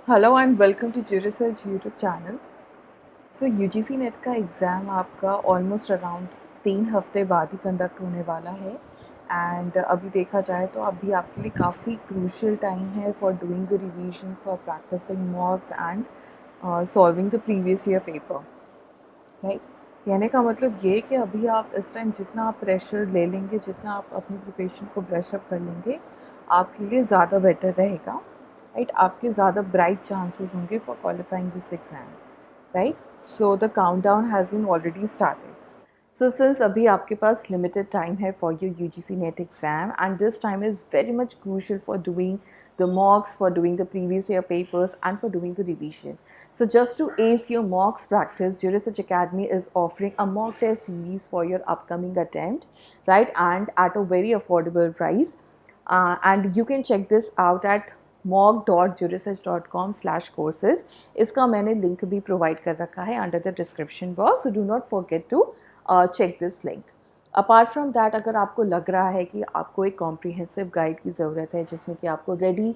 Hello and welcome to G research YouTube channel. So UGC NET का exam आपका almost around 3 हफ्ते बाद ही conduct होने वाला है। एंड अभी देखा जाए तो अभी आपके लिए काफ़ी क्रूशियल टाइम है for doing the revision, for practising mocks and solving the previous year paper, right. कहने का मतलब ये कि अभी आप इस टाइम जितना आप प्रेशर ले लेंगे, जितना आप अपनी प्रिपरेशन को ब्रश अप कर लेंगे, आपके लिए ज़्यादा बेटर रहेगा, राइट। आपके ज़्यादा ब्राइट चांसेस होंगे for qualifying this exam, right. So the countdown has been already started. So since अभी आपके पास limited time है for your UGC NET exam, and this time is very much crucial for doing the mocks, for doing the previous year papers, and for doing the revision. So just to ace your mocks practice, Jurisearch Academy is offering a mock test series for your upcoming attempt, right, and at a very affordable price. And you can check this out at mock.jurisearch.com/courses. इसका मैंने link भी provide कर रखा है under the description box, so do not forget to check this link. Apart from that, अगर आपको लग रहा है कि आपको एक कॉम्प्रिहेंसिव गाइड की ज़रूरत है जिसमें कि आपको रेडी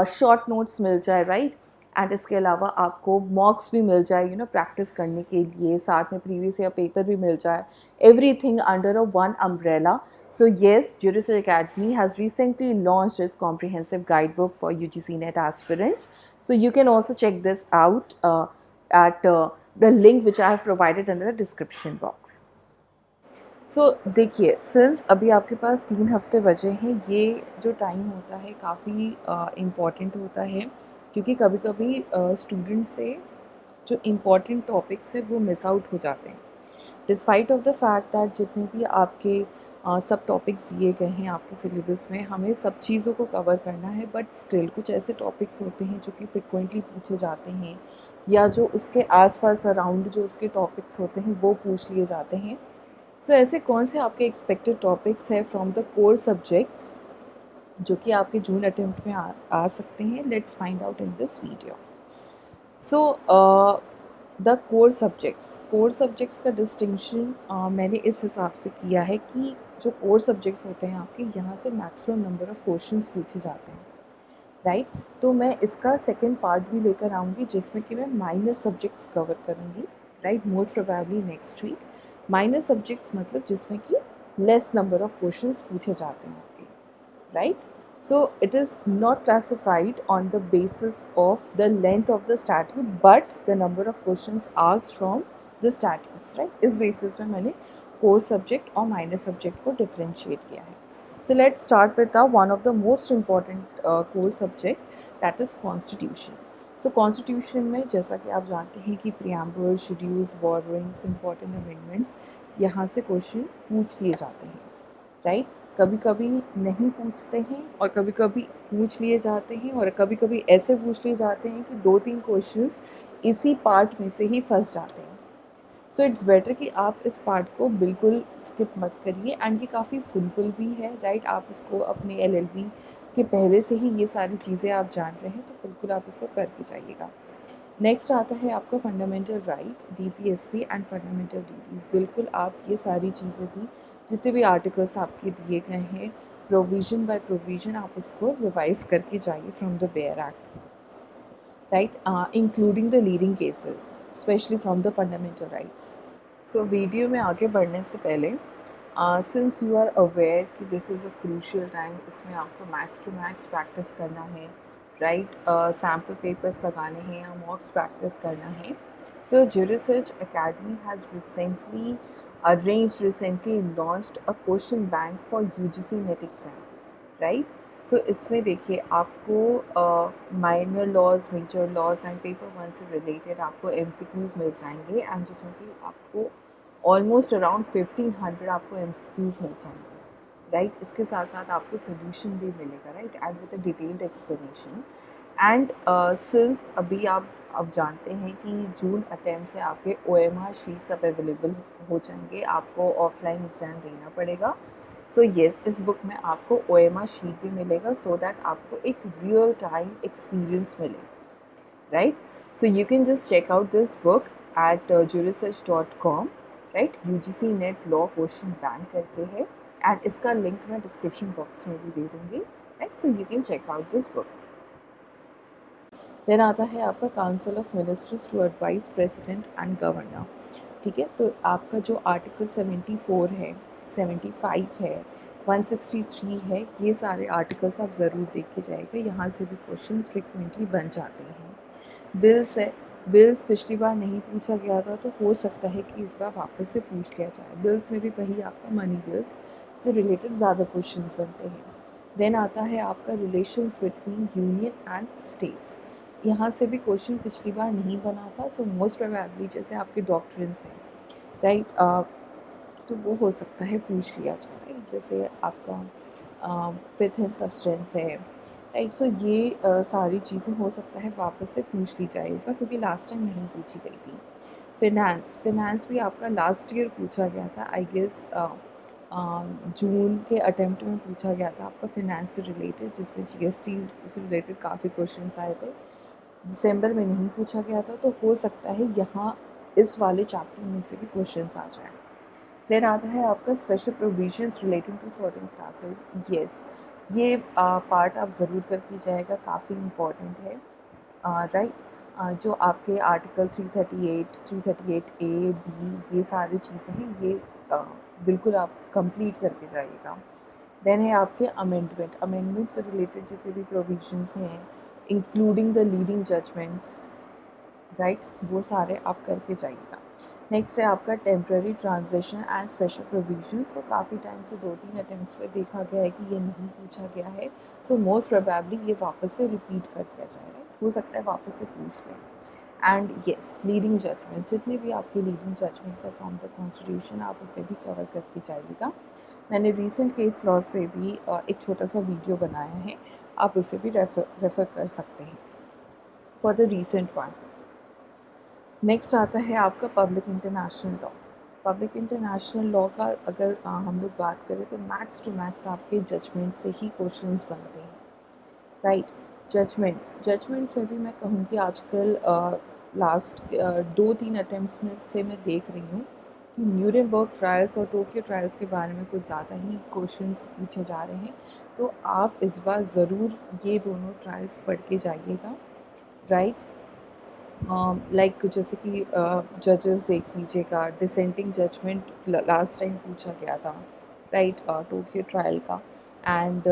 शॉर्ट नोट्स मिल जाए, राइट, एंड इसके अलावा आपको मॉक्स भी मिल जाए, प्रैक्टिस करने के लिए, साथ में प्रीवियस ईयर पेपर भी मिल जाए, everything under a one umbrella. So yes, Jurisearch Academy has recently launched its comprehensive guidebook for UGC NET aspirants. So you can also check this out at the link which I have provided in the description box. देखिए, since अभी आपके पास 3 हफ्ते बचे हैं, ये जो time होता है काफ़ी इम्पॉर्टेंट होता है, क्योंकि कभी कभी स्टूडेंट से जो इम्पॉर्टेंट टॉपिक्स है वो मिस आउट हो जाते हैं, despite of the fact that जितने भी आपके सब टॉपिक्स दिए गए हैं आपके सिलेबस में, हमें सब चीज़ों को कवर करना है, बट स्टिल कुछ ऐसे टॉपिक्स होते हैं जो कि फ्रिक्वेंटली पूछे जाते हैं, या जो उसके आसपास अराउंड जो उसके टॉपिक्स होते हैं वो पूछ लिए जाते हैं। सो ऐसे कौन से आपके एक्सपेक्टेड टॉपिक्स हैं फ्रॉम द कोर सब्जेक्ट्स जो कि आपके जून अटेम्प्ट में आ सकते हैं? Let's find out in this video. So the core subjects का डिस्टिंक्शन मैंने इस हिसाब से किया है कि जो कोर सब्जेक्ट्स होते हैं आपके, यहाँ से मैक्सिमम नंबर ऑफ क्वेश्चंस पूछे जाते हैं, राइट। तो मैं इसका सेकेंड पार्ट भी लेकर आऊँगी जिसमें कि मैं माइनर सब्जेक्ट्स कवर करूँगी, right, most probably next week. Minor subjects मतलब जिसमें कि लेस नंबर ऑफ क्वेश्चंस पूछे जाते हैं आपके, right? So it is not classified on the basis of the length of the statute, but the number of questions asked from the statutes, right? इस basis पे मैंने core subject और minor subject को differentiate किया है. So let's start with one of the most important core subject, that is constitution. So constitution में जैसा कि आप जानते हैं कि preamble, schedules, borrowings, important amendments, यहाँ से क्वेश्चन पूछ लिए जाते हैं, राइट। कभी कभी नहीं पूछते हैं और कभी कभी पूछ लिए जाते हैं, और कभी कभी ऐसे पूछ लिए जाते हैं कि 2-3 क्वेश्चंस इसी पार्ट में से ही फंस जाते हैं। सो इट्स बेटर कि आप इस पार्ट को बिल्कुल स्किप मत करिए, एंड ये काफ़ी सिंपल भी है, राइट। आप इसको अपने एलएलबी के पहले से ही ये सारी चीज़ें आप जान रहे हैं, तो बिल्कुल आप इसको करके जाइएगा। नेक्स्ट आता है आपका fundamental right, DPSP and fundamental duties. बिल्कुल आप ये सारी चीज़ें भी, जितने भी आर्टिकल्स आपके दिए गए हैं, प्रोविज़न बाय प्रोविज़न आप उसको रिवाइज करके जाइए from the bare act, right, including the leading cases, specially from the fundamental rights. So video में आगे बढ़ने से पहले, सिंस यू आर अवेयर कि this is a crucial time, इसमें आपको मैक्स टू मैक्स प्रैक्टिस करना है, राइट, सैम्पल पेपर्स लगाने हैं या मॉक्स प्रैक्टिस करना है। सो Jurisearch Academy has recently launched a question bank for UGC NET exam, राइट। सो इसमें देखिए आपको minor laws, major laws and paper 1 से रिलेटेड आपको MCQs मिल जाएंगे, एंड जिसमें कि आपको ऑलमोस्ट अराउंड 1500 आपको MCQs मिल जाएंगे, राइट। इसके साथ साथ आपको सोल्यूशन भी मिलेगा, right, and with a detailed explanation. And since अभी आप अब जानते हैं कि जून अटैम्प्ट से आपके OMR शीट्स अब अवेलेबल हो जाएंगे, आपको ऑफलाइन एग्ज़ाम देना पड़ेगा। सो येस, इस बुक में आपको OMR शीट भी मिलेगा, सो दैट आपको एक रियल टाइम एक्सपीरियंस मिले, right. So you can just check out this book at jurisearch.com, right. UGC NET law question bank करके है, एंड इसका लिंक मैं डिस्क्रिप्शन बॉक्स में भी दे दूँगी, right. So you can check out this book. Then आता है आपका council of ministers to advise president and governor. ठीक है, तो आपका जो आर्टिकल 74 है, 75 है, 163 है, ये सारे आर्टिकल्स आप ज़रूर देख के जाइएगा, यहाँ से भी क्वेश्चन फ्रिक्वेंटली बन जाते हैं। बिल्स है, बिल्स पिछली बार नहीं पूछा गया था, तो हो सकता है कि इस बार वापस से पूछ लिया जाए। बिल्स में भी वही आपका मनी बिल्स से रिलेटेड ज़्यादा क्वेश्चंस बनते हैं। देन आता है आपका relations between union and states, यहाँ से भी क्वेश्चन पिछली बार नहीं बना था, सो मोस्ट प्रोबेबली जैसे आपके डॉक्ट्रिन्स हैं, राइट, तो वो हो सकता है पूछ लिया जाए, राइट, जैसे आपका फिफ्थ एंड सब्सटेंस है, राइट। सो ये सारी चीज़ें हो सकता है वापस से पूछ ली जाए इस बार, क्योंकि लास्ट टाइम नहीं पूछी गई थी। फिनेंस, फिनेंस भी आपका लास्ट ईयर पूछा गया था, आई गेस जून के अटेम्प्ट में पूछा गया था आपका फिनेंस से रिलेटेड, जिसमें जीएसटी से रिलेटेड काफ़ी क्वेश्चंस आए थे। दिसंबर में नहीं पूछा गया था, तो हो सकता है यहाँ इस वाले चैप्टर में से भी क्वेश्चंस आ जाएँ। देन आता है आपका special provisions relating to certain classes. Yes, ये पार्ट आप ज़रूर करके जाएगा, काफ़ी इम्पॉर्टेंट है, राइट। जो आपके आर्टिकल 338, 338 ए बी, ये सारी चीज़ें हैं, ये बिल्कुल आप कंप्लीट करके जाइएगा। देन है आपके अमेंडमेंट, अमेंडमेंट से रिलेटेड जितने भी प्रोविजंस हैं, including the leading judgments, right, वो सारे आप करके जाइएगा। नेक्स्ट है आपका temporary transition and special provisions. So काफ़ी टाइम से 2-3 अटेम्प्ट्स पे देखा गया है कि ये नहीं पूछा गया है, सो मोस्ट प्रोबेबली ये वापस से रिपीट कर दिया जाए, राइट, हो सकता है वापस से पूछ लें। एंड येस, लीडिंग जजमेंट, जितने भी आपके लीडिंग जजमेंट्स है फ्रॉम द कॉन्स्टिट्यूशन, आप उसे भी कवर करके जाइएगा। मैंने रिसेंट केस लॉज पे भी एक छोटा सा वीडियो बनाया है, आप उसे भी रेफ़र कर सकते हैं for the recent one. Next आता है आपका public international law. Public international law का अगर हम लोग बात करें तो मैक्स टू मैक्स आपके जजमेंट से ही क्वेश्चंस बनते हैं, राइट। जजमेंट्स में भी मैं कहूँगी आजकल लास्ट 2-3 अटेम्प्ट्स में से मैं देख रही हूँ कि न्यूरेमबर्ग ट्रायल्स और टोक्यो ट्रायल्स के बारे में कुछ ज़्यादा ही क्वेश्चंस पूछे जा रहे हैं, तो आप इस बार ज़रूर ये दोनों ट्रायल्स पढ़ के जाइएगा, राइट। लाइक जैसे कि जजेस देख लीजिएगा, डिसेंटिंग जजमेंट लास्ट टाइम पूछा गया था, राइट, टोक्यो ट्रायल का। एंड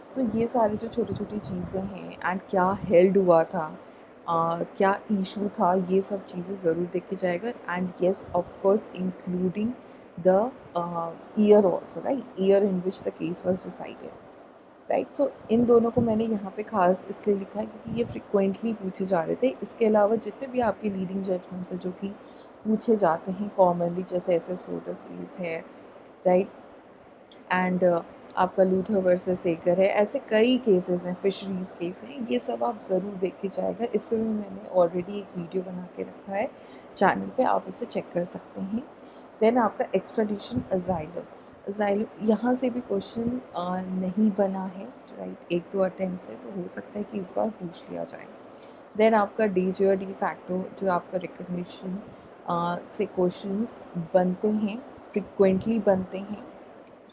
सो ये सारी जो छोटी छोटी चीज़ें हैं, एंड क्या हेल्ड हुआ था, क्या इशू था, ये सब चीज़ें ज़रूर देखी जाएगा। And yes, of course including the year also, right, year in which the case was decided, right. So इन दोनों को मैंने यहाँ पे खास इसलिए लिखा है क्योंकि ये फ्रिक्वेंटली पूछे जा रहे थे। इसके अलावा जितने भी आपके लीडिंग जजमेंट्स हैं जो कि पूछे जाते हैं कॉमनली, जैसे एसएस वोटर्स केस है, राइट, एंड आपका लूथर वर्सेस सेकर है, ऐसे कई केसेस हैं, फिशरीज़ केस हैं, ये सब आप ज़रूर देख के जाएगा। इस पर भी मैंने ऑलरेडी एक वीडियो बना के रखा है चैनल पे, आप इसे चेक कर सकते हैं। देन आपका एक्स्ट्राडिशन अजाइलम, अजाइलम यहाँ से भी क्वेश्चन नहीं बना है, राइट, 1-2 अटेम्प्ट से, तो हो सकता है कि इस बार पूछ लिया जाए। देन आपका डी जे और डी फैक्टो, जो आपका रिकग्निशन से क्वेश्चंस बनते हैं, फ्रिक्वेंटली बनते हैं,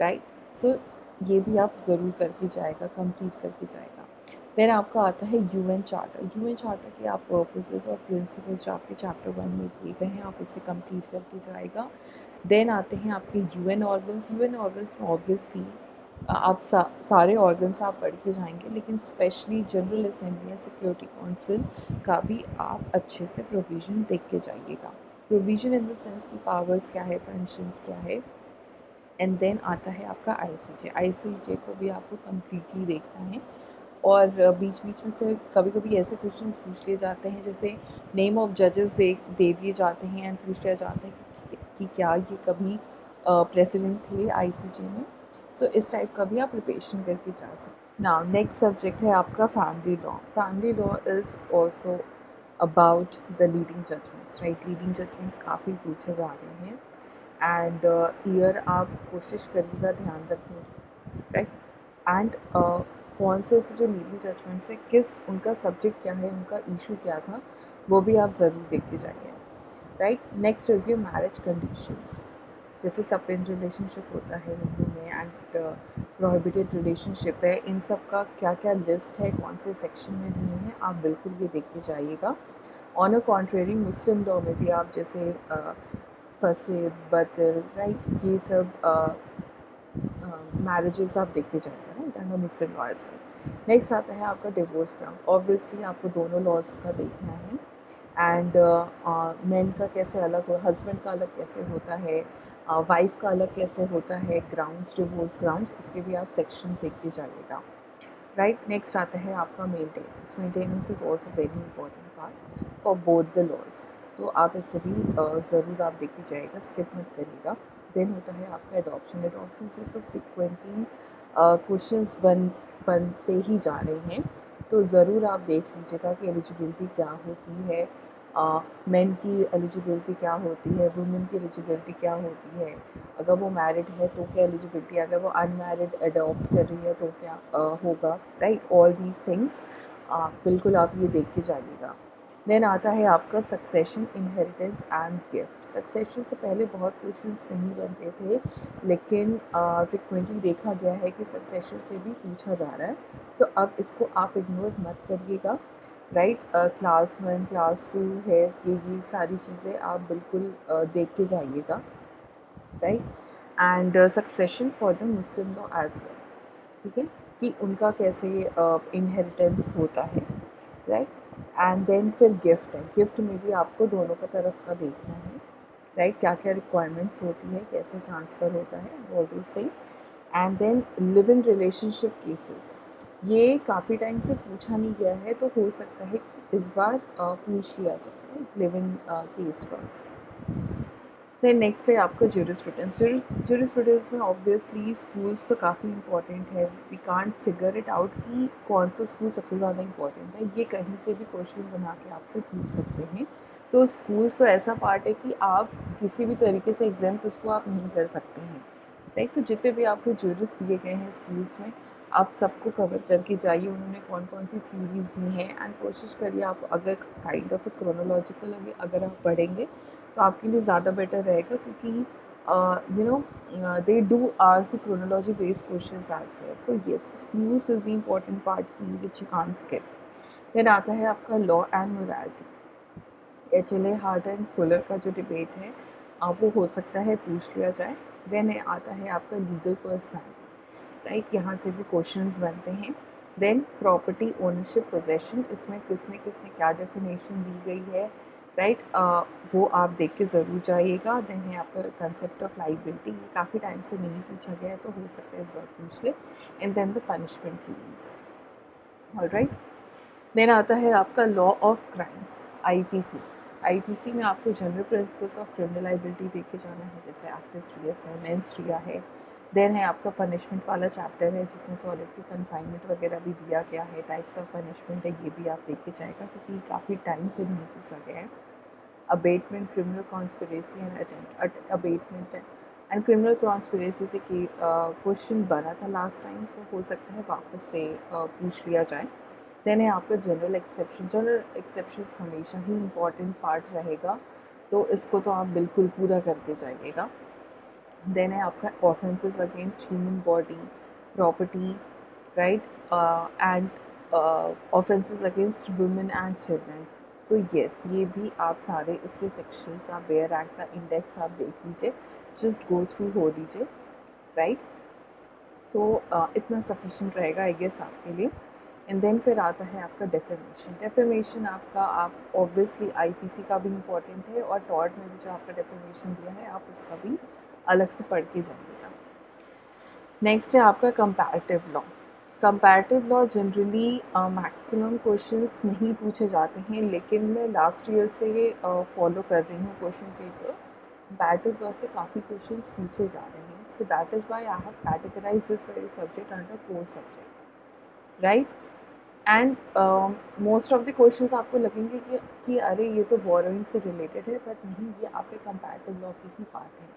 राइट। सो ये भी आप ज़रूर करके जाएगा, कंप्लीट करके जाएगा। देन आपका आता है यूएन चार्टर। यूएन चार्टर के आप पर्पसेस और प्रिंसिपल्स जो आपके चैप्टर 1 में दिए गए हैं, आप उसे कंप्लीट करके जाएगा। देन आते हैं आपके यूएन ऑर्गन्स। यूएन ऑर्गन्स में ऑब्वियसली आप सारे ऑर्गन्स आप पढ़ के जाएंगे, लेकिन स्पेशली जनरल असेंबली या सिक्योरिटी काउंसिल का भी आप अच्छे से प्रोविज़न देख के जाइएगा। प्रोविज़न इन द सेंस की पावर्स क्या है, फंक्शंस क्या है। एंड देन आता है आपका आईसीजे। आईसीजे को भी आपको कम्प्लीटली देखना है, और बीच बीच में से कभी कभी ऐसे क्वेश्चंस पूछ लिए जाते हैं, जैसे नेम ऑफ जजेस दे दिए जाते हैं एंड पूछ लिया जाता है कि क्या ये कभी प्रेसिडेंट थे आईसीजे में। सो इस टाइप का भी आप प्रिपरेशन करके जा सकते। नाउ नेक्स्ट सब्जेक्ट है आपका family law. Family law is also about the leading judgments, right. Leading judgments काफ़ी पूछे जा रहे हैं, एंड ईयर आप कोशिश करिएगा ध्यान रखने की, राइट। एंड कौन से ऐसे जो लीडिंग जजमेंट्स है, किस उनका सब्जेक्ट क्या है, उनका इशू क्या था, वो भी आप ज़रूर देख के जाइए, right. Next is your marriage conditions. जैसे सपिन रिलेशनशिप होता है हिंदू में एंड प्रोहिबिटेड रिलेशनशिप है, इन सब का क्या क्या लिस्ट है, कौन से सेक्शन में दिए हैं, आप बिल्कुल ये देख के जाइएगा। On a contrary Muslim law में भी आप जैसे फसे बतल राइट, ये सब मैरिजेस आप देख के जाइएगा right under Muslim law as well. Next आता है आपका डिवोर्स ग्राउंड, ऑब्वियसली आपको दोनों लॉज का देखना है एंड मेन का कैसे अलग हो, हस्बैंड का अलग कैसे होता है, वाइफ का अलग कैसे होता है, ग्राउंड्स डिवोर्स ग्राउंड्स, इसके भी आप सेक्शन देख के जाइएगा राइट। नेक्स्ट आता है आपका maintenance, maintenance is also very important part for both the laws, तो आप इसे भी ज़रूर आप देख के जाइएगा, स्किप मत करिएगा। देन होता है आपका एडॉप्शन, एडॉप्शन से तो फ्रिक्वेंटली क्वेश्चंस बनते ही जा रहे हैं, तो ज़रूर आप देख लीजिएगा कि एलिजिबिलिटी क्या होती है, मेन की एलिजिबिलिटी क्या होती है, वुमेन की एलिजिबिलिटी क्या होती है, अगर वो मैरिड है तो क्या एलिजिबिलिटी, अगर वो अनमैरिड अडॉप्ट कर रही है तो क्या होगा राइट, ऑल दीज थिंग्स बिल्कुल आप ये देख के जाइएगा। देन आता है आपका succession, inheritance and gift. Succession से पहले बहुत क्वेश्चंस नहीं बनते थे, लेकिन फ्रिक्वेंटली देखा गया है कि सक्सेशन से भी पूछा जा रहा है, तो अब इसको आप इग्नोर मत करिएगा राइट। क्लास 1 क्लास 2 है, ये सारी चीज़ें आप बिल्कुल देख के जाइएगा right. And succession for the Muslim law as well, ठीक है, कि उनका कैसे इनहेरिटेंस होता है राइट। एंड देन फिर गिफ्ट है, गिफ्ट में भी आपको दोनों का तरफ का देखना है राइट, क्या क्या रिक्वायरमेंट्स होती है, कैसे ट्रांसफ़र होता है, all this thing. And then live in relationship cases, ये काफ़ी टाइम से पूछा नहीं गया है, तो हो सकता है कि इस बार पूछ लिया जाए live in case wise. Then next है आपका ज्यूरिस्प्रूडेंस, ज्यूरिस्प्रूडेंस में ऑब्वियसली स्कूल्स तो काफ़ी इंपॉर्टेंट है, we can't figure it out कि कौन सा स्कूल सबसे ज़्यादा इंपॉर्टेंट है, ये कहीं से भी क्वेश्चन बना के आपसे पूछ सकते हैं। तो स्कूल्स तो ऐसा पार्ट है कि आप किसी भी तरीके से एग्जाम उसको आप नहीं कर सकते हैं राइट। तो जितने भी आपको ज्यूरिस दिए गए हैं स्कूल्स में, आप सबको कवर करके जाइए, उन्होंने कौन कौन सी थ्योरीज दी हैं, एंड कोशिश करिए आप अगर काइंड ऑफ क्रोनोलॉजिकल अगर आप पढ़ेंगे तो आपके लिए ज़्यादा बेटर रहेगा, क्योंकि you know they do ask the chronology based questions as well, so yes schools is the important part की which you can't skip. Then आता है आपका law and morality, HLA. Hart and Fuller का जो debate है वो हो सकता है पूछ लिया जाए। देन आता है आपका लीगल पर्सनैलिटी राइट, यहाँ से भी क्वेश्चंस बनते हैं। देन प्रॉपर्टी ओनरशिप पोजेशन, इसमें किसने किसने क्या डेफिनेशन दी गई है राइट, वो आप देख के ज़रूर जाइएगा। देन है आपका कंसेप्ट ऑफ लाइबिलिटी, ये काफ़ी टाइम से नहीं पूछा गया है, तो हो सकता है इस बार पूछ ले। And then the punishment rules, alright. Then आता है आपका law of crimes, IPC. IPC में आपको general principles of criminal liability देख के जाना है, जैसे एक्टिस रियस है, मेंस रिया है। देन है आपका पनिशमेंट वाला चैप्टर है, जिसमें सॉलिटरी कन्फाइनमेंट वगैरह भी दिया गया है, टाइप्स ऑफ पनिशमेंट है, ये भी आप देख के जाएगा, क्योंकि काफ़ी टाइम से नहीं पूछा गया है। Abetment, criminal conspiracy and attempt abetment and criminal conspiracy से क्वेश्चन बना था लास्ट टाइम, तो हो सकता है वापस से पूछ लिया जाए। देन है आपका जनरल एक्सेप्शन, जनरल एक्सेप्शंस हमेशा ही इम्पॉर्टेंट पार्ट रहेगा, तो इसको तो आप बिल्कुल पूरा करके जाइएगा। देन है आपका offences against human body, property right, and offences against women and children. तो येस, ये भी आप सारे इसके सेक्शंस, आप बेयर एक्ट का इंडेक्स आप देख लीजिए, जस्ट गो थ्रू हो लीजिए राइट। तो इतना सफिशेंट रहेगा आई गेस आपके लिए। एंड देन फिर आता है आपका डेफेमेशन, डेफेमेशन आपका आप ऑब्वियसली आईपीसी का भी इम्पॉर्टेंट है, और टॉर्ट में भी जो आपका डेफेमेशन दिया है आप उसका भी अलग से पढ़ के जाइएगा। नेक्स्ट है आपका comparative law. Comparative law generally maximum questions नहीं पूछे जाते हैं, लेकिन मैं लास्ट ईयर से ये फॉलो कर रही हूँ क्वेश्चन पेपर, कंपैरेटिव लॉ से काफ़ी क्वेश्चंस पूछे जा रहे हैं, so that is why I have categorised this very subject under core subject right. And most of the questions आपको लगेंगे कि अरे ये तो बोरोइंग से रिलेटेड है, बट नहीं, ये आपके कंपैरेटिव लॉ के ही पार्ट हैं।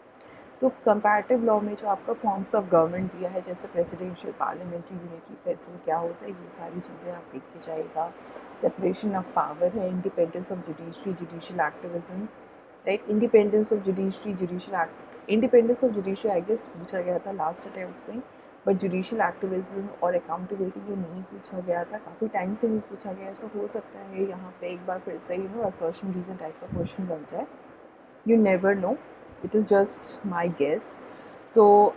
तो कंपैरेटिव लॉ में जो आपका फॉर्म्स ऑफ गवर्नमेंट दिया है, जैसे प्रेसिडेंशियल, पार्लियामेंट्री, यूनिटरी, फेडरल, क्या होता है, ये सारी चीज़ें आप देख के जाइएगा। सेपरेशन ऑफ पावर है, independence of judiciary, judicial activism right, independence of judiciary, judicial independence of judiciary I guess पूछा गया था लास्ट अटेम्प्ट में, बट जुडिशियल एक्टिविज्म और अकाउंटेबिलिटी ये नहीं पूछा गया था, काफ़ी टाइम से नहीं पूछा गया। ऐसा हो सकता है यहाँ पे एक बार फिर से असर्शन रीजन टाइप का क्वेश्चन बन जाए, you never know, it is just my guess. तो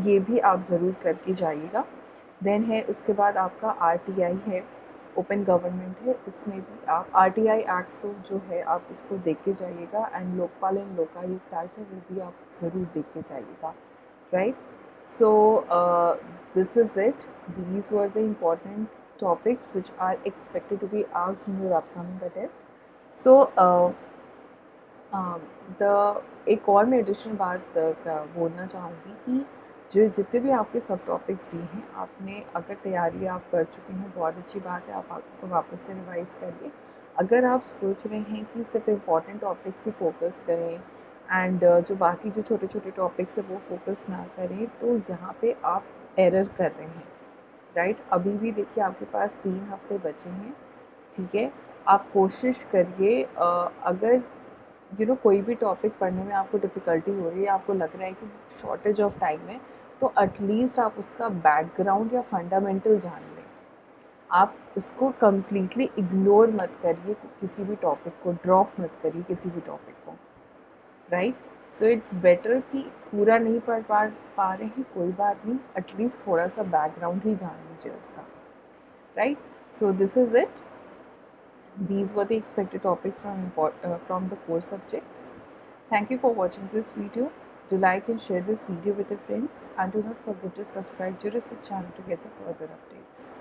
ये भी आप ज़रूर करके जाइएगा। देन है उसके बाद आपका RTI है, ओपन गवर्नमेंट है, इसमें भी आप RTI एक्ट तो जो है आप उसको देख के जाइएगा, and Lokpal and Lokayukta act है वो भी आप ज़रूर देख के जाइएगा, right. So this is it, these were the important topics which are expected to be asked in your upcoming attempt. So the एक और मैं एडिशनल बात बोलना चाहूँगी कि जो जितने भी आपके सब टॉपिक्स दिए हैं, आपने अगर तैयारी आप कर चुके हैं बहुत अच्छी बात है, आप उसको वापस से रिवाइज़ करिए। अगर आप सोच रहे हैं कि सिर्फ इम्पॉर्टेंट टॉपिक्स ही फोकस करें एंड जो बाकी जो छोटे छोटे टॉपिक्स है वो फोकस ना करें, तो यहाँ पे आप एरर कर रहे हैं, राइट। अभी भी देखिए आपके पास 3 हफ्ते बचे हैं, ठीक है। आप कोशिश करिए, अगर कोई भी टॉपिक पढ़ने में आपको डिफ़िकल्टी हो रही है, आपको लग रहा है कि शॉर्टेज ऑफ टाइम है, तो एटलीस्ट आप उसका बैकग्राउंड या फंडामेंटल जान लें। आप उसको कम्प्लीटली इग्नोर मत करिए, किसी भी टॉपिक को ड्रॉप मत करिए, किसी भी टॉपिक को, राइट। सो इट्स बेटर कि पूरा नहीं पढ़ पा रहे हैं, कोई बात नहीं, एटलीस्ट थोड़ा सा बैकग्राउंड ही जान लीजिए उसका, right. So this is it. These were the expected topics from the core subjects. Thank you for watching this video. Do like and share this video with your friends, and do not forget to subscribe to Research channel to get the further updates.